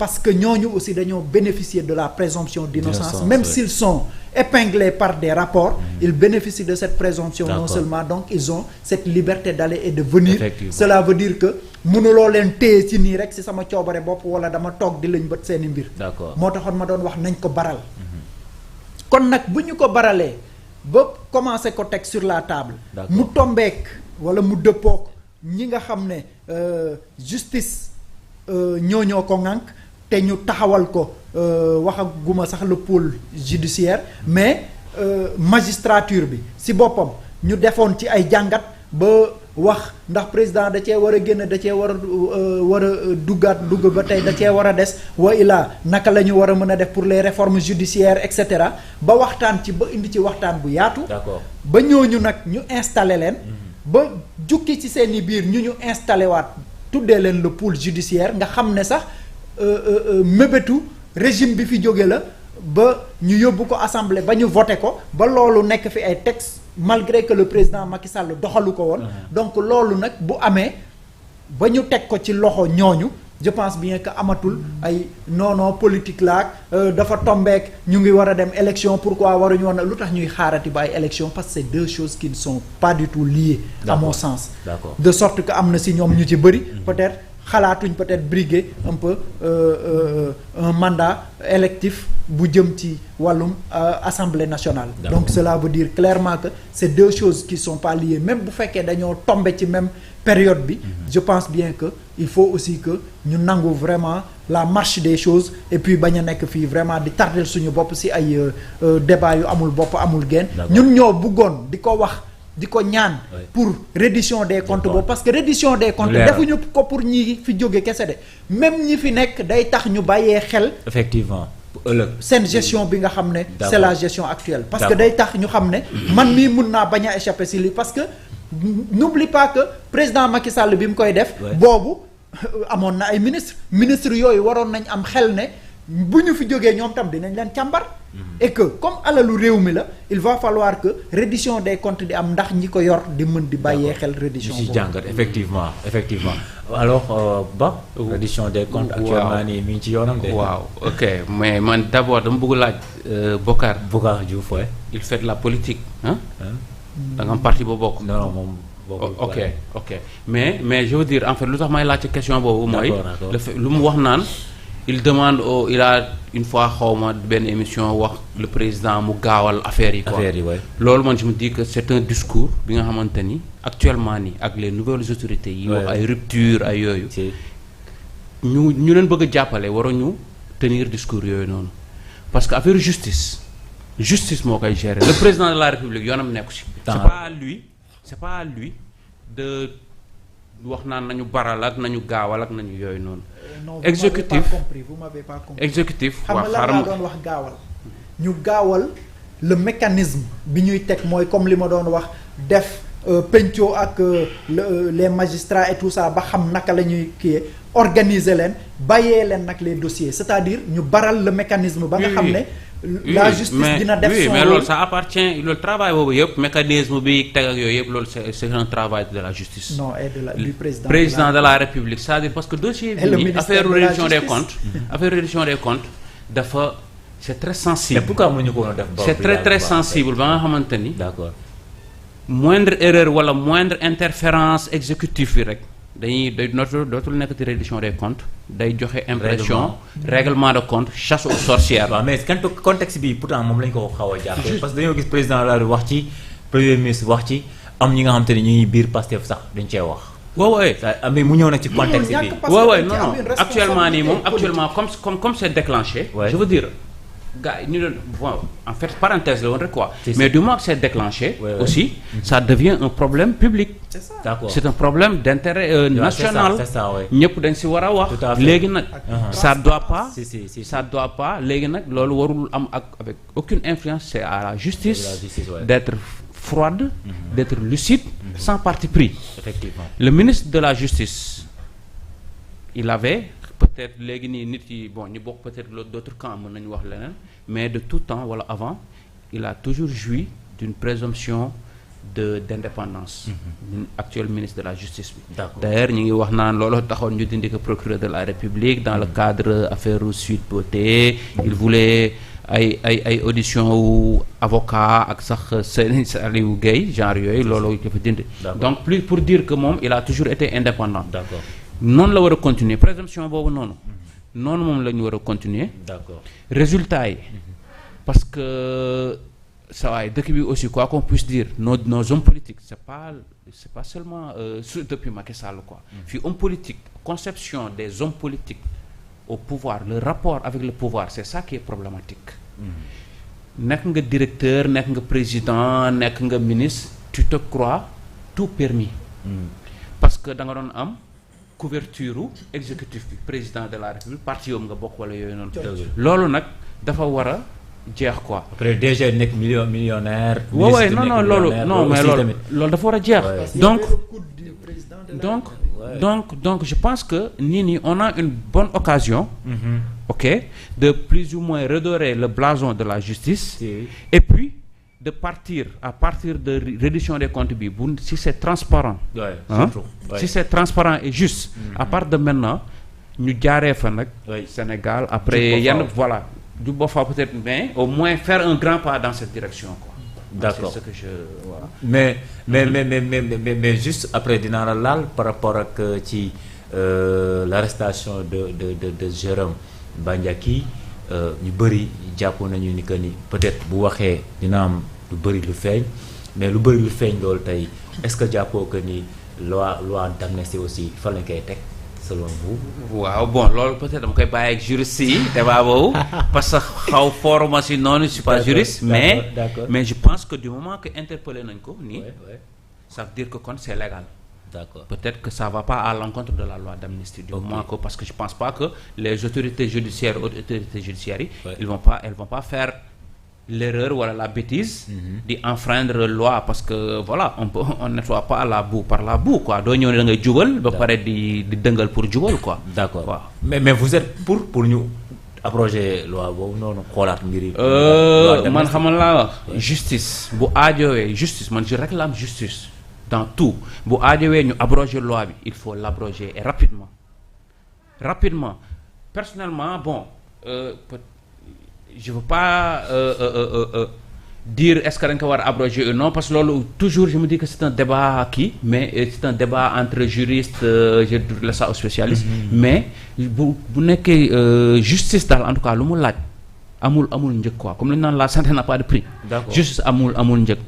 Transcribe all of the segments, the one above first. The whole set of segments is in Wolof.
parce que ñooñu aussi dañoo bénéficier de la présomption d'innocence même s'ils sont épinglés par des rapports ils bénéficient de cette présomption non seulement donc ils ont cette liberté d'aller et de venir cela veut dire que mënuloo leen téye ci nii rek ci sama coobare bopp wala dama toog di lañ bët seeni mbir moo taxoon ma doon wax nañ ko baral kon nag bu ñu ko baralee ba commencé ko teg sur la table mu tombeek wala mu dëppook ñi nga xam ne justice ñoo ko ŋànk te ñu taxawal ko waxaguma sax le pôle judiciaire mais magistrature bi ci boppam ñu defoon ci ay jàngat ba wax ndax président da cee war a génn da cee war a dugg ba tey da cee war a des wa ilaa naka la ñu war a mën a def pour les réformes judiciaires et cetera ba waxtaan ci ba indi ci waxtaan bu yaatu ba ñooñu nag ñu installé leen ba jukki ci seeni biir ñu installé waat tuddee leen le pôle judiciaire nga xam ne sax mébétu régime bi fi jóge la ba ñu yóbbu ko assemblée ba ñu voté ko ba loolu nekk fi ay texte malgré que le président Macky Sall doxalu ko woon donc loolu nag bu amee ba ñu teg ko ci loxo ñooñu je pense bien que amatul ay non politique laak dafa tombeek ñu ngi war a dem élection pourquoi waruñu woon lu tax ñuy xaarati ba ay élection parce que c'est deux choses qui ne sont pas du tout liées à mon sens de sorte que am na si ñoom ñu ci bëri peut-être xalaatuñ peut-être briguer un peu un mandat électif bu jëm ci wàllum assemblée nationale donc cela veut dire clairement que c'est deux choses qui sont pas liées même bu fekkee dañoo tomber ci même période bi je pense bien que il faut aussi que ñu nangu vraiment la marche des choses et puis bañ a nekk fii vraiment di tardel suñu bopp ci ay débat yu amul bopp amul genn ñun ñoo bëggoon di ko wax di ko ñaan pour reddition des comptes boobu parce que reddition des comptes defuñu ko pour ñi fi jóge kese de même ñi fi nekk day tax ñu bàyyee xel effectivement seen gestion bi nga xam ne c'est la gestion actuelle parce que day tax ñu xam ne man mii mun naa bañ a échapper ci lii parce que n'oublie pas que président Macky Sall bi mu koy def boobu amoon na ay ministre yooyu waroon nañ am xel ne bu ñu fi jógee ñoom tam dinañ leen càmbar et que comme alalu réew mi la il va falloir que reddition des comptes di am ndax ñi ko yor di mën di bàyyee xel reddition boobu jàngat effectivement alors Ba reddition des comptes actuellement nii mi ngi ci yoonam de waaw ok mais man d'abord dama bëgg laaj Bokar Diouf il fait de la politique da nga am parti ba bokk non moom ok mais je veux dire en fait lu tax may laaj ci question boobu mooy lu mu wax naan il demande il a une fois xawma benn émission wax le président mu gaawal affaire yi quoi loolu man je me dis que c'est un discours bi nga xamante ni actuellement nii ak les nouvelles autorités yi wax ay rupture ay yooyu ñu leen bëgg a jàppale waruñu tenir discours yooyu noonu parce que affaire justice moo koy gérer le président de la république yoonam nekku si c'est pas à lui de wax naan nañu baral ak nañu gaawal ak nañu yooyu noonu exécutif vous m'avez pas compris exécutif xam nga lan laa doon wax gaawal ñu gaawal le mécanisme bi ñuy teg mooy comme li ma doon wax def penco ak les magistrats et tout ça ba xam naka la ñuy kiyee organiser leen bàyyee leen nag les dossiers c'est-à-dire ñu baral le mécanisme ba nga xam ne la justice dina def son mais loolu ça appartient le travail boobu yëpp mécanisme bi teg ak yooyu yëpp loolu c'est un travail de la justice non et du président de la république c'est-à-dire parce que dossier bi nii affaire reddition des comptes dafa c'est très sensible. mais pourquoi mënuñu ko woon def c'est très sensible ba nga xamante ni d'accord moindre erreur wala moindre interférence exécutif bi rek day dootul nekk ci reddition des comptes day joxe impression règlement de compte chasse aux sorcières. waaw mais quand contexte bi pourtant moom lañ ko xaw a jàppee parce que dañoo gis président la wax ci premier ministre wax ci am ñi nga xam te ne ñu ngi biir Pastef sax dañ cee wax. waaw mais mu ñëw nag ci contexte bi. waaw non actuellement nii moom actuellement comme c'est déclenché. je veux dire gars yi ñu doon bon en fait parenthèse la woon rek quoi. mais du moment que c'est déclenché. aussi ça devient un problème public. c'est ça d'accord c'est un problème d'intérêt national. c'est ça ñëpp dañ ci war a wax. léegi nag ça doit pas. ça doit pas léegi nag loolu warul am avec aucune influence c'est à la justice. d'être froide. d'être lucide. sans parti pris. effectivement le ministre de la justice il avait. peut-être léegi nii nit yi bon ñu bokk peut-être d'autres camps mën nañu wax leneen mais de tout temps wala avant il a toujours joui d'une présomption d'indépendance. Actuel ministre de la justice bi. D'ailleurs ñu ngi wax naan loolu taxoon ñu dindi ko procureur de la République dans le cadre affaire Sweet Beauté. Il voulait ay audition wu avocat ak sax Saliou Gueye genre yooyu loolu dafa dindi. Donc plus pour dire que moom il a toujours été indépendant. D'accord. noonu la war a continuer présomption boobu noonu. noonu moom la ñu war a continuer. D'accord. Résultat yi. parce que ça waay dëkk bi aussi quoi qu'on puisse dire nos hommes politiques c'est pas seulement depuis Macky Sall quoi. Fii homme politique conception des hommes politiques au pouvoir le rapport avec le pouvoir c'est ça qui est problématique. Nekk nga directeur nekk nga président nekk nga ministre tu te crois tout permis. Parce que da nga doon am couverture exécutif bi président de la République parti yoom nga bokk wala yooyu noonu. Loolu nag dafa war a jeex quoi. Après déjà nekk millionnaire. Ouais, non loolu non mais loolu dafa war a jeex. Donc je pense que nit ñi on a une bonne occasion. OK, de plus ou moins redorer le blason de la justice. Et puis de partir à partir de reddition des comptes bi bu si c'est transparent. Si c'est transparent et juste. À partir de maintenant ñu jaaree fa nag. Sénégal après yenn voilà. Du bofa peut-être mais au moins faire un grand pas dans cette direction quoi. D'accord. C'est ce que je voilà. Mais juste après dina la laal par rapport ak ci l'arrestation de Jérôme Bandiaky ñu bëri jàpp nañu ni que ni peut-être bu waxee dina am lu bëri lu feeñ mais lu bëri lu feeñ loolu tey est-ce que jàppoo que ni loi d'amnistie aussi fan lañ koy teg selon vous. waaw bon loolu peut-être dama koy bàyyi ak juriste yi débat boobu parce que xaw forma si noonu je suis pas juriste mais je pense que du moment que interpellé nañ ko nii ça veut dire que kon c'est légal. D'accord. Peut-être que ça va pas à l'encontre de la loi d'amnistie du moment que parce que je pense pas que les autorités judiciaires yi elles vont pas faire l'erreur wala la bêtise di enfreindre loi parce que voilà on nettoie pas la boue par la boue quoi doo ñëw ne da ngay jubal ba pare di dëngal pour jubal quoi. D'accord. Waaw. Mais vous êtes pour ñu abroger loi boobu noonu xoolaat mbir yi. man xamal laa wax justice bu aajowee justice man je réclame justice dans tout bu aajowee ñu abroger loi bi il faut l'abroger et rapidement personnellement bon je veux pas dire est-ce que dañ ko war a abroger ou non parce que loolu toujours je me dis que c'est un débat mais c'est un débat entre juristes je laisse ça aux spécialistes mais bu nekkee justice daal en tout cas lu mu laaj amul njëg quoi comme li ñu naan la santé n'a pas de prix. D'accord. Justice amul njëg.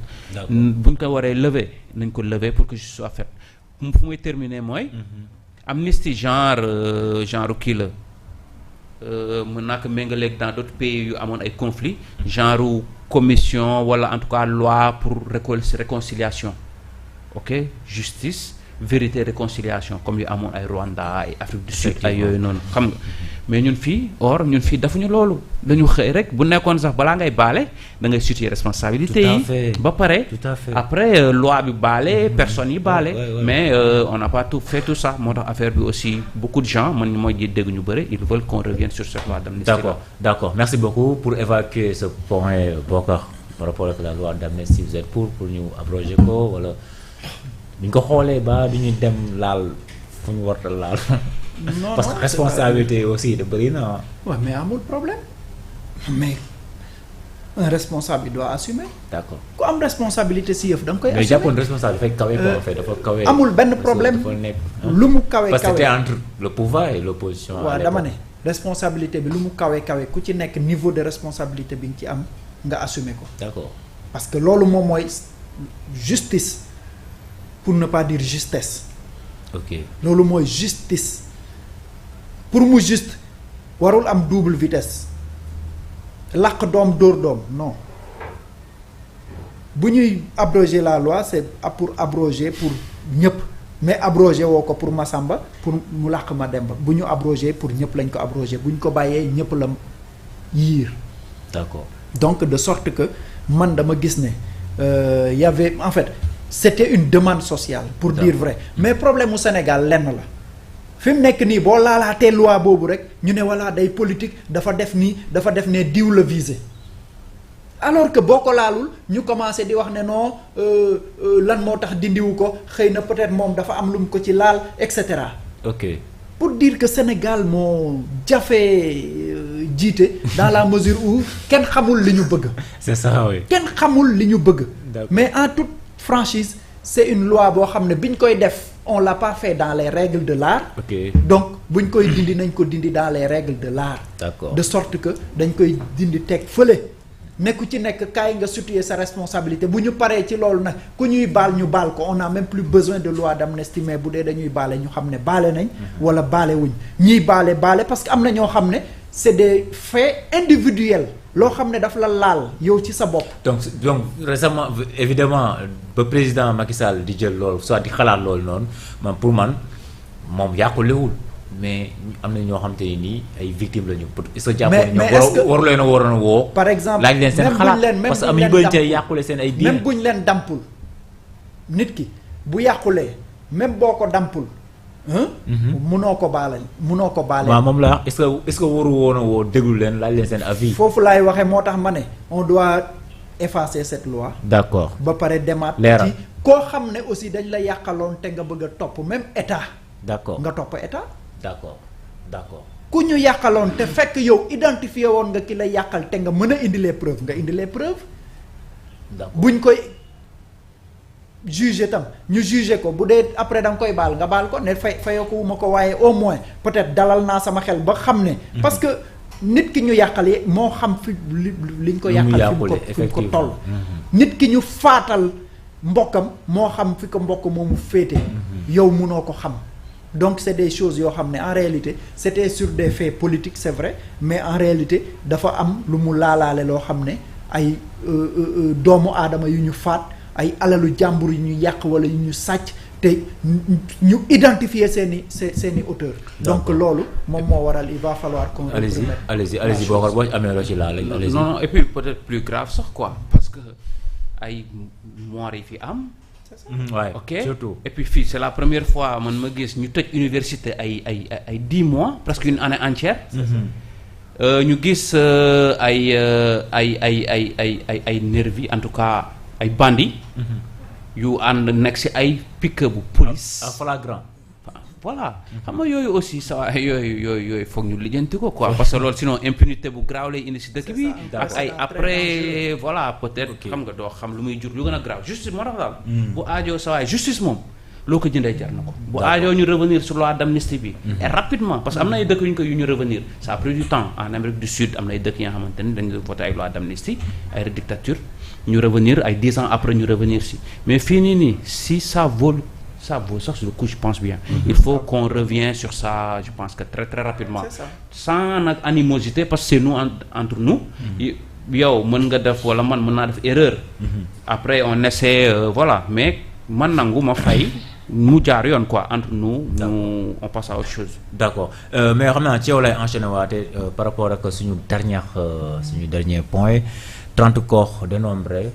buñ ko waree lever nañ ko lever pour que justice soit faite fu muy terminer mooy amnistie genre kii la mën naa ko méngaleeg dans d'autres pays yu amoon ay conflits genre commission wala en tout cas loi pour réconciliation ok justice vérité réconciliation comme yu amoon ay Rwanda ay Afrique du Sud ay yooyu noonu xam nga mais ñun fii defuñu loolu dañu xëy rek bu nekkoon sax balaa ngay baale da ngay situer responsabilité yi ba pare après loi bi baale personnes yi baale mais on n'a pas tout fait tout ça moo tax affaire bi aussi beaucoup de gens man mooy di dégg ñu bëri ils veulent qu'on revienne sur cette loi d'amnistie. D'accord merci beaucoup pour évacuer ce point Bokar par rapport ak la loi d'amnistie vous êtes pour ñu abroger ko wala bu ñu ko xoolee ba du ñu dem laal fu ñu war a laal. Non, parce que responsabilité aussi de bëri na. Ouais, mais amul problème mais un responsable doit assumer. D'accord. ku am responsabilité si yëf da nga koy assumer. mais jàppoon responsable dafay kawe quoi en fait dafa kawe. amul benn problème lu mu kawe parce que c'était entre le pouvoir et l'opposition. waaw dama ne responsabilité bi lu mu kawe ku ci nekk niveau de responsabilité bi nga ci am nga assumer ko. D'accord. parce que loolu moom mooy justice pour ne pas dire justesse. Ok. loolu mooy justice. pour mu juste warul am double vitesse làq doom dóor doom non bu ñuy abroger la loi c'est pour abroger pour ñëpp mais abroger woo ko pour Masamba pour mu làq Mademba bu ñu abroger pour ñëpp lañ ko abroger bu ñu ko bàyyee ñëpp la yiir. D'accord. donc de sorte que man dama gis ne y avait en fait c'était une demande sociale pour dire vrai mais problème mu Sénégal lenn la. fi mu nekk nii boo laalaatee loi boobu rek ñu ne voilà day politique dafa def nii dafa def ne diw la visé alors que boo ko laalul ñu commencé di wax ne non lan moo tax dindiwu ko xëy na peut-être moom dafa am lu mu ko ci laal et cetera. ok pour dire que Sénégal moo jafe jiite dans la mesure où kenn xamul li ñu bëgg. c'est ça oui. kenn xamul li ñu bëgg. mais en toute franchise c'est une loi boo xam ne bi ñu koy def on l'a pas fait dans les règles de l'art. donc buñ koy dindi nañ ko dindi dans les règles de l'art. d'accord de sorte que dañ koy dindi teg fële. nekku ci nekk kaay nga situer sa responsabilité bu ñu paree ci loolu nag ku ñuy baal ñu baal ko on n'a même plus besoin de loi d'amnistie mais bu dee dañuy baale ñu xam ne baale nañ. wala baale wuñ ñiy baale parce que am na ñoo xam ne c'est des faits individuels loo xam ne daf la laal yow ci sa bopp. donc récemment évidemment ba président Macky Sall di jël loolu soit di xalaat loolu noonu man pour man moom yàqulewul mais am na ñoo xam te nii ay victimes lañu. est-ce que jàppoon ñoom waru leen a waroon a woo. par exemple laaj leen seen xalaat parce que am ñu bëri tey yàqule seen ay diir. même buñ leen dampul nit ki bu yàqulee même boo ko dampul. munoo ko baale. waaw moom la wax est-ce que waru woon a woo déglu leen laaj leen seen avis. foofu laay waxee moo tax ma ne on doit effacer cette loi. d'accord ba pare demaat. leeral ci koo xam ne aussi dañ la yàqaloon te nga bëgg a topp même état. d'accord nga topp état. d'accord ku ñu yàqaloon te fekk yow identifié woon nga ki la yàqal te nga mën a indi les preuves nga indi les preuves. buñ koy juger tam ñu juger ko bu dee après da nga koy baal nga baal ko ne fayoo ko wu ma ko waaye au moins peut-être dalal naa sama xel ba xam ne. parce que nit ki ñu yàqal yi moo xam fi liñ ko yàqal fi mu ko toll. nit ki ñu faatal mbokkam moo xam fi ko mbokk moomu féete. yow munoo ko xam. donc c'est des choses yoo xam ne en réalité c'était sur des faits politiques c'est vrai mais en réalité dafa am lu mu laalaale loo xam ne ay doomu aadama yu ñu faat ay alalu jàmbur yu ñu yàq wala yu ñu sàcc te ñu identifier seeni auteurs. donc loolu moom moo waral il va falloir qu'on allez-y boo ko amee loo ci laal allez-y. non et puis peut-être plus grave sax quoi parce que ay morts yi fi am. Ouais, ok surtout. Et puis fii c'est la première fois man ma gis ñu tëj université ay 10 mois presque une année entière. ñu gis ay nervis en tout cas ay bandits. yu ànd nekk ci ay pick-up bu police. à flagrant. voilà xam nga yooyu aussi ça yooyu foog ñu lijjanti ko quoi parce que loolu sinon impunité bu graaw lay indi ci dëkk bi. ak ay après voilà peut-être xam nga doo xam lu muy jur lu gën a graaw justice moo tax daal. bu aajoo sa waay justice moom loo ko jëndee jar na ko. bu aajoo ñu revenir sur loi d'amnistie bi. et rapidement parce que am na ay dëkk yu ñu revenir ça a pris du temps en Amérique du Sud am na ay dëkk yi nga xamante ni dañu voté ay loi d'amnistie ay dictature ñu revenir ay 10 ans après ñu revenir si mais fii nii si ça vaut sax sur le coup je pense bien. Il faut qu'on revienne sur ça je pense que très très rapidement. C'est ça. Sans nag animosité parce que c'est nous entre nous. yow mën nga def wala man mën naa def erreur. après on essaie voilà mais man nangu ma fay mu jaar yoon quoi entre nous. on passe à autre chose. d'accord mais xam naa ci yow lay enchaîner waate par rapport ak suñu dernier point 30 corps dénombrés.